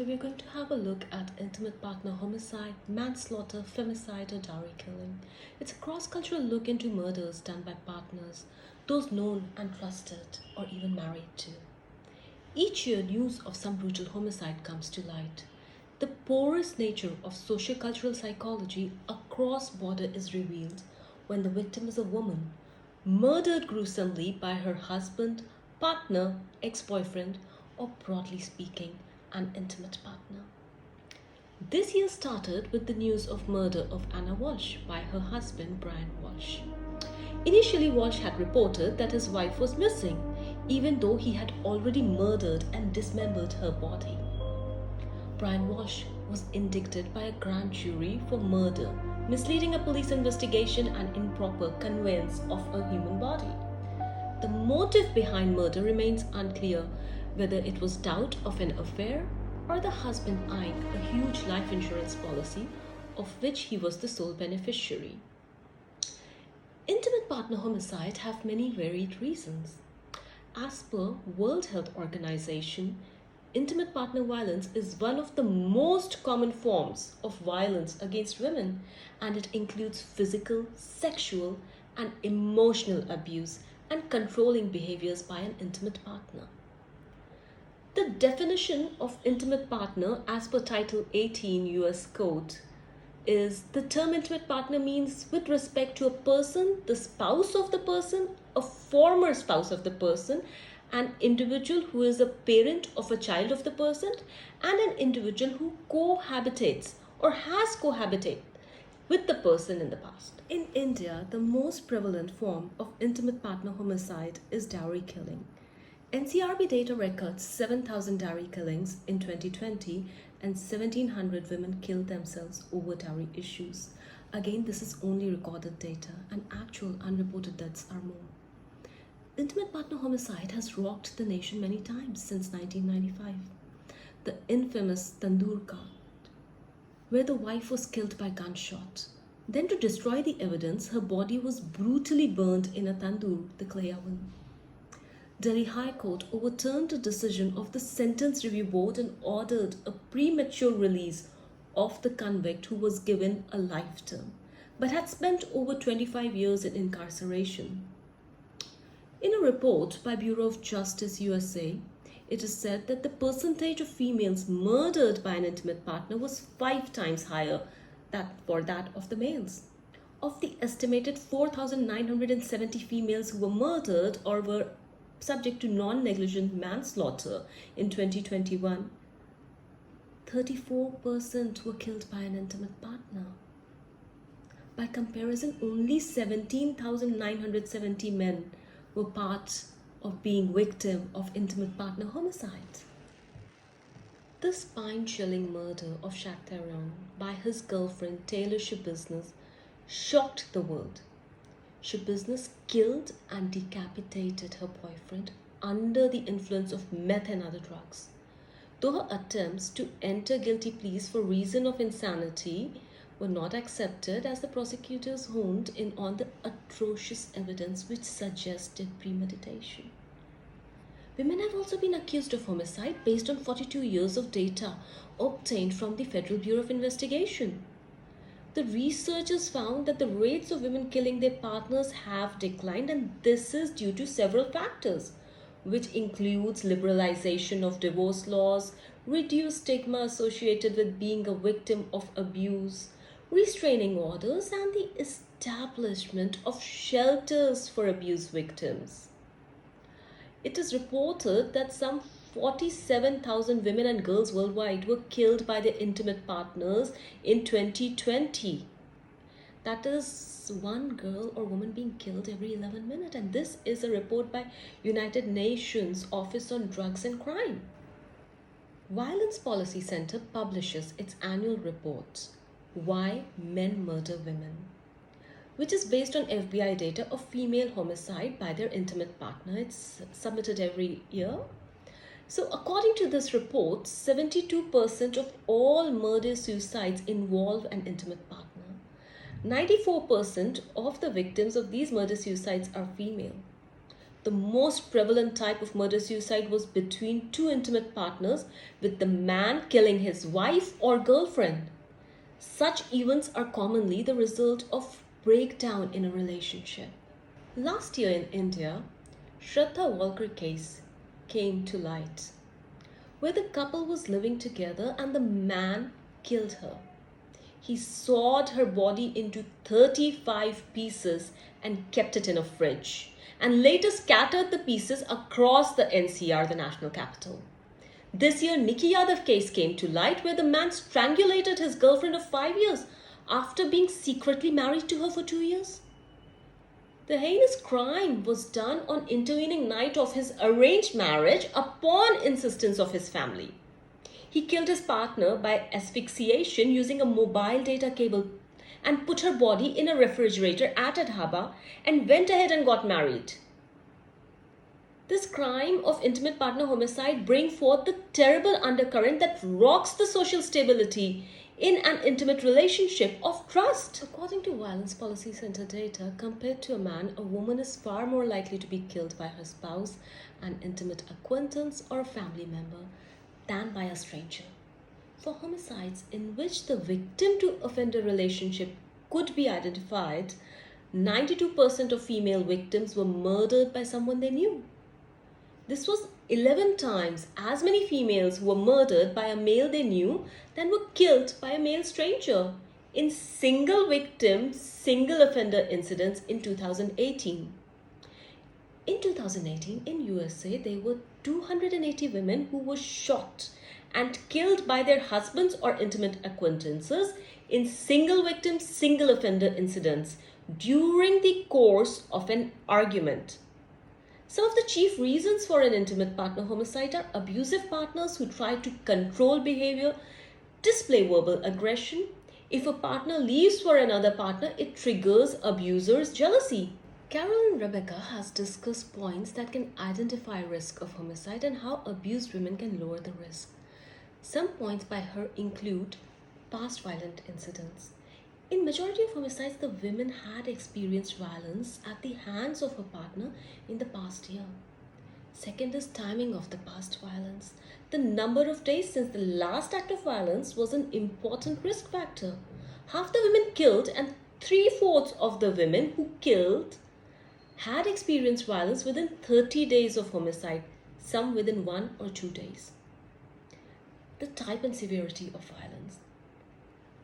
Today we're going to have a look at intimate partner homicide, manslaughter, femicide, or dowry killing. It's a cross-cultural look into murders done by partners, those known and trusted, or even married to. Each year, news of some brutal homicide comes to light. The porous nature of socio-cultural psychology across border is revealed when the victim is a woman, murdered gruesomely by her husband, partner, ex-boyfriend, or broadly speaking, an intimate partner. This year started with the news of murder of Anna Walsh by her husband Brian Walsh. Initially, Walsh had reported that his wife was missing, even though he had already murdered and dismembered her body. Brian Walsh was indicted by a grand jury for murder, misleading a police investigation, and improper conveyance of a human body. The motive behind murder remains unclear, whether it was doubt of an affair or the husband eyeing a huge life insurance policy of which he was the sole beneficiary. Intimate partner homicide have many varied reasons. As per World Health Organization, intimate partner violence is one of the most common forms of violence against women, and it includes physical, sexual, and emotional abuse and controlling behaviors by an intimate partner. The definition of intimate partner as per Title 18 US Code is the term intimate partner means with respect to a person, the spouse of the person, a former spouse of the person, an individual who is a parent of a child of the person, and an individual who cohabitates or has cohabitated with the person in the past. In India, the most prevalent form of intimate partner homicide is dowry killing. NCRB data records 7,000 dowry killings in 2020 and 1,700 women killed themselves over dowry issues. Again, this is only recorded data, and actual unreported deaths are more. Intimate partner homicide has rocked the nation many times since 1995. The infamous Tandoor case, where the wife was killed by gunshot. Then, to destroy the evidence, her body was brutally burned in a tandoor, the clay oven. Delhi High Court overturned a decision of the Sentence Review Board and ordered a premature release of the convict who was given a life term, but had spent over 25 years in incarceration. In a report by Bureau of Justice USA, it is said that the percentage of females murdered by an intimate partner was 5 times higher than for that of the males. Of the estimated 4,970 females who were murdered or were subject to non-negligent manslaughter in 2021, 34% were killed by an intimate partner. By comparison, only 17,970 men were part of being victim of intimate partner homicide. The spine-chilling murder of Schabusiness by his girlfriend Taylor Schabusiness shocked the world. Schabusiness killed and decapitated her boyfriend under the influence of meth and other drugs. Though her attempts to enter guilty pleas for reason of insanity were not accepted, as the prosecutors honed in on the atrocious evidence which suggested premeditation. Women have also been accused of homicide based on 42 years of data obtained from the Federal Bureau of Investigation. The researchers found that the rates of women killing their partners have declined, and this is due to several factors, which includes liberalization of divorce laws, reduced stigma associated with being a victim of abuse, restraining orders, and the establishment of shelters for abuse victims. It is reported that some 47,000 women and girls worldwide were killed by their intimate partners in 2020. That is one girl or woman being killed every 11 minutes, and this is a report by United Nations Office on Drugs and Crime. Violence Policy Center publishes its annual report, Why Men Murder Women, which is based on FBI data of female homicide by their intimate partner. It's submitted every year. So according to this report, 72% of all murder-suicides involve an intimate partner. 94% of the victims of these murder-suicides are female. The most prevalent type of murder-suicide was between two intimate partners, with the man killing his wife or girlfriend. Such events are commonly the result of breakdown in a relationship. Last year in India, Shraddha Walker case came to light, where the couple was living together and the man killed her. He sawed her body into 35 pieces and kept it in a fridge, and later scattered the pieces across the NCR, the national capital. This year, Nikki Yadav case came to light, where the man strangulated his girlfriend of 5 years after being secretly married to her for 2 years. The heinous crime was done on intervening night of his arranged marriage upon insistence of his family. He killed his partner by asphyxiation using a mobile data cable and put her body in a refrigerator at a dhaba and went ahead and got married. This crime of intimate partner homicide brings forth the terrible undercurrent that rocks the social stability in an intimate relationship of trust. According to Violence Policy Center data, compared to a man, a woman is far more likely to be killed by her spouse, an intimate acquaintance, or a family member than by a stranger. For homicides in which the victim to offender relationship could be identified, 92% of female victims were murdered by someone they knew. This was 11 times as many females who were murdered by a male they knew than were killed by a male stranger in single victim, single offender incidents in 2018. In 2018, in USA, there were 280 women who were shot and killed by their husbands or intimate acquaintances in single victim, single offender incidents during the course of an argument. Some of the chief reasons for an intimate partner homicide are abusive partners who try to control behavior, display verbal aggression. If a partner leaves for another partner, it triggers abuser's jealousy. Carolyn Rebecca has discussed points that can identify risk of homicide and how abused women can lower the risk. Some points by her include past violent incidents. In majority of homicides, the women had experienced violence at the hands of her partner in the past year. Second is timing of the past violence. The number of days since the last act of violence was an important risk factor. Half the women killed and 3/4 of the women who killed had experienced violence within 30 days of homicide, some within 1 or 2 days. The type and severity of violence.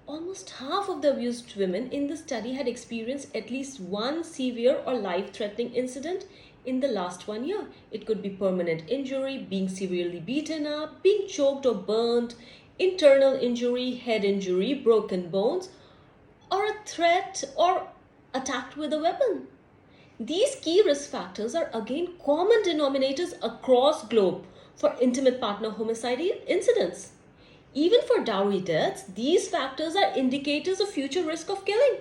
Almost half of the abused women in the study had experienced at least one severe or life-threatening incident in the last 1 year. It could be permanent injury, being severely beaten up, being choked or burnt, internal injury, head injury, broken bones, or a threat or attacked with a weapon. These key risk factors are again common denominators across globe for intimate partner homicide incidents. Even for dowry deaths, these factors are indicators of future risk of killing.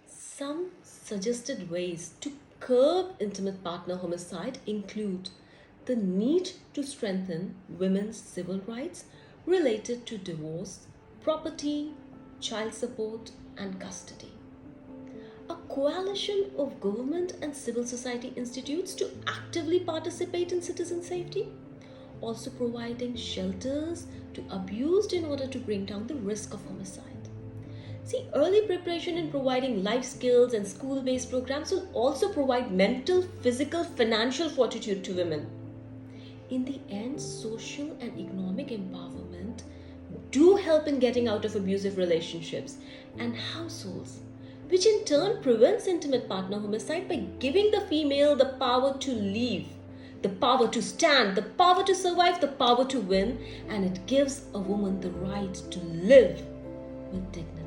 Some suggested ways to curb intimate partner homicide include the need to strengthen women's civil rights related to divorce, property, child support, and custody. A coalition of government and civil society institutes to actively participate in citizen safety. Also providing shelters to abused in order to bring down the risk of homicide. See, early preparation in providing life skills and school-based programs will also provide mental, physical, financial fortitude to women. In the end, social and economic empowerment do help in getting out of abusive relationships and households, which in turn prevents intimate partner homicide by giving the female the power to leave, the power to stand, the power to survive, the power to win, and it gives a woman the right to live with dignity.